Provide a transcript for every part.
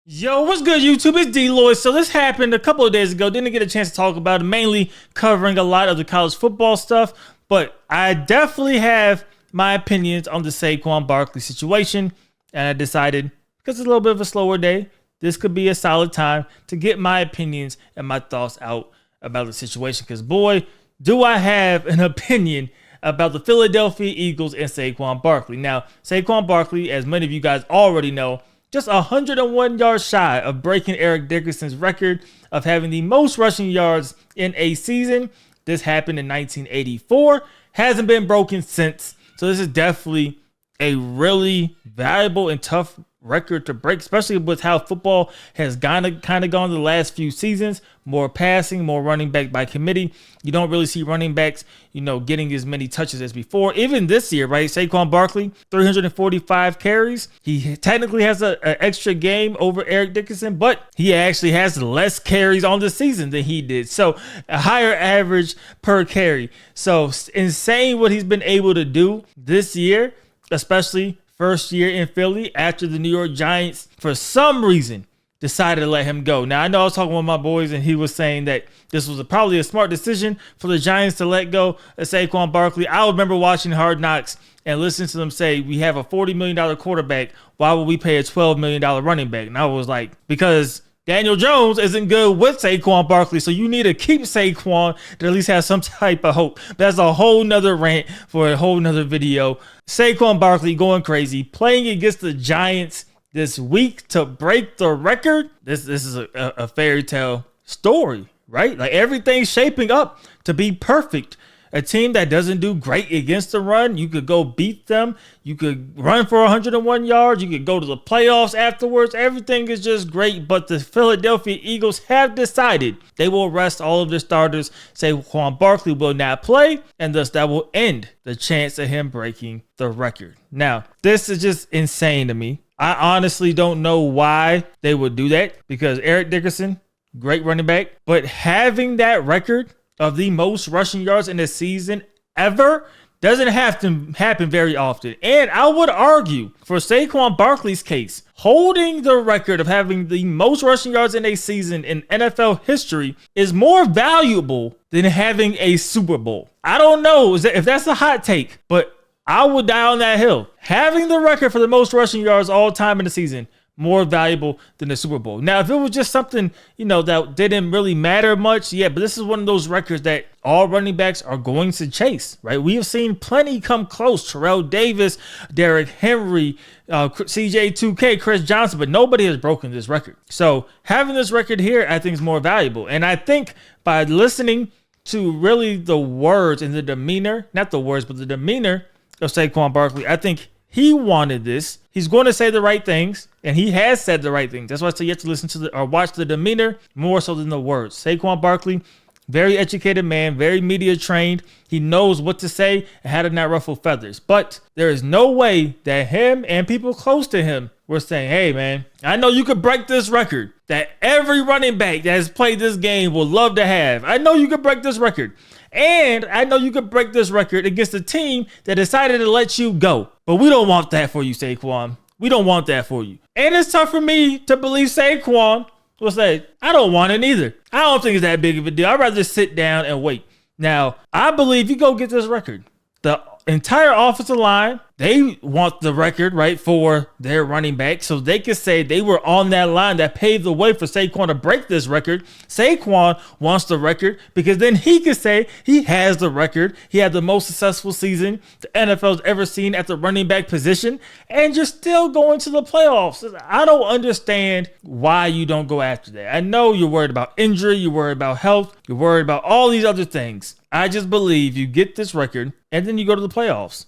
Yo, what's good, YouTube? It's DLloyd. So this happened a couple of days ago. Didn't get a chance to talk about it, mainly covering a lot of the college football stuff. But I definitely have my opinions on the Saquon Barkley situation. And I decided, because it's a little bit of a slower day, this could be a solid time to get my opinions and my thoughts out about the situation. Because boy, do I have an opinion about the Philadelphia Eagles and Saquon Barkley. Now, Saquon Barkley, as many of you guys already know, just 101 yards shy of breaking Eric Dickerson's record of having the most rushing yards in a season. This happened in 1984. Hasn't been broken since. So this is definitely a really valuable and tough record to break, especially with how football has kind of gone the last few seasons. More passing, more running back by committee. You don't really see running backs, getting as many touches as before. Even this year, right? Saquon Barkley, 345 carries. He technically has an extra game over Eric Dickerson, but he actually has less carries on the season than he did. So a higher average per carry. So insane what he's been able to do this year, especially first year in Philly after the New York Giants, for some reason, decided to let him go. Now, I know I was talking with my boys, and he was saying that this was probably a smart decision for the Giants to let go of Saquon Barkley. I remember watching Hard Knocks and listening to them say, we have a $40 million quarterback. Why would we pay a $12 million running back? And I was like, because Daniel Jones isn't good with Saquon Barkley, so you need to keep Saquon to at least have some type of hope. That's a whole nother rant for a whole nother video. Saquon Barkley going crazy, playing against the Giants this week to break the record. This is a fairy tale story, right? Like everything's shaping up to be perfect. A team that doesn't do great against the run, you could go beat them. You could run for 101 yards. You could go to the playoffs afterwards. Everything is just great. But the Philadelphia Eagles have decided they will rest all of their starters. Saquon Barkley will not play, and thus that will end the chance of him breaking the record. Now, this is just insane to me. I honestly don't know why they would do that, because Eric Dickerson, great running back, but having that record of the most rushing yards in a season ever doesn't have to happen very often. And I would argue for Saquon Barkley's case, holding the record of having the most rushing yards in a season in NFL history is more valuable than having a Super Bowl. I don't know if that's a hot take, but I would die on that hill. Having the record for the most rushing yards all time in the season, more valuable than the Super Bowl. Now, if it was just something, that didn't really matter much, yeah, but this is one of those records that all running backs are going to chase, right? We have seen plenty come close. Terrell Davis, Derrick Henry, CJ2K, Chris Johnson, but nobody has broken this record. So having this record here, I think is more valuable. And I think by listening to really the words and the demeanor, not the words, but the demeanor of Saquon Barkley, I think he wanted this. He's going to say the right things, and he has said the right things. That's why I say you have to listen to or watch the demeanor more so than the words. Saquon Barkley, very educated man, very media trained. He knows what to say and how to not ruffle feathers. But there is no way that him and people close to him were saying, hey, man, I know you could break this record that every running back that has played this game will love to have. I know you could break this record. And I know you could break this record against a team that decided to let you go. But we don't want that for you, Saquon. We don't want that for you. And it's tough for me to believe Saquon will say, I don't want it either. I don't think it's that big of a deal. I'd rather just sit down and wait. Now, I believe you go get this record. The entire offensive line, they want the record, right, for their running back, so they can say they were on that line that paved the way for Saquon to break this record. Saquon wants the record because then he can say he has the record. He had the most successful season the NFL's ever seen at the running back position, and you're still going to the playoffs. I don't understand why you don't go after that. I know you're worried about injury, you're worried about health, you're worried about all these other things. I just believe you get this record and then you go to the playoffs.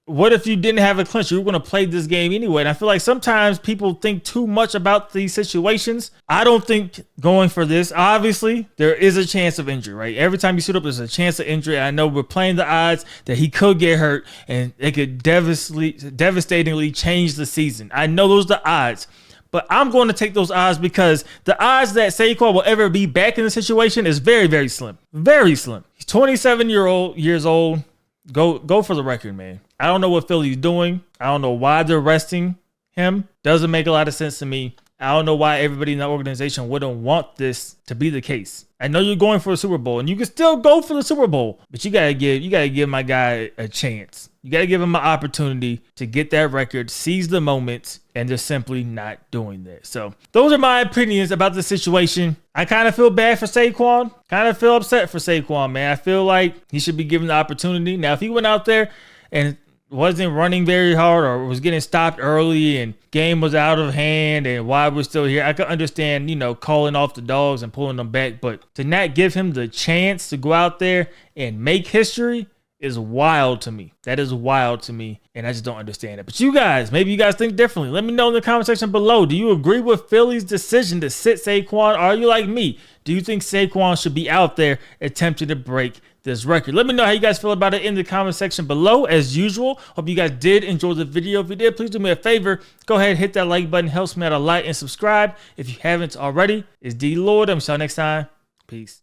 What if you didn't have a clinch? You were going to play this game anyway. And I feel like sometimes people think too much about these situations. I don't think going for this, obviously, there is a chance of injury, right? Every time you suit up, there's a chance of injury. I know we're playing the odds that he could get hurt and it could devastatingly change the season. I know those are the odds. But I'm going to take those odds because the odds that Saquon will ever be back in the situation is very, very slim. Very slim. He's 27 years old. Go for the record, man. I don't know what Philly's doing. I don't know why they're resting him. Doesn't make a lot of sense to me. I don't know why everybody in that organization wouldn't want this to be the case. I know you're going for a Super Bowl, and you can still go for the Super Bowl, but you gotta give my guy a chance. You gotta give him an opportunity to get that record, seize the moment, and just simply not doing that. So those are my opinions about the situation. I kind of feel bad for Saquon. Kind of feel upset for Saquon, man. I feel like he should be given the opportunity. Now, if he went out there and wasn't running very hard or was getting stopped early and game was out of hand and why we're still here, I could understand, calling off the dogs and pulling them back. But to not give him the chance to go out there and make history is wild to me. That is wild to me, and I just don't understand it. But you guys, maybe you guys think differently. Let me know in the comment section below. Do you agree with Philly's decision to sit Saquon? Are you like me? Do you think Saquon should be out there attempting to break this record? Let me know how you guys feel about it in the comment section below. As usual, hope you guys did enjoy the video. If you did, please do me a favor. Go ahead and hit that like button. Helps me out a lot. And subscribe if you haven't already. It's DLloyd. I'm see you next time. Peace.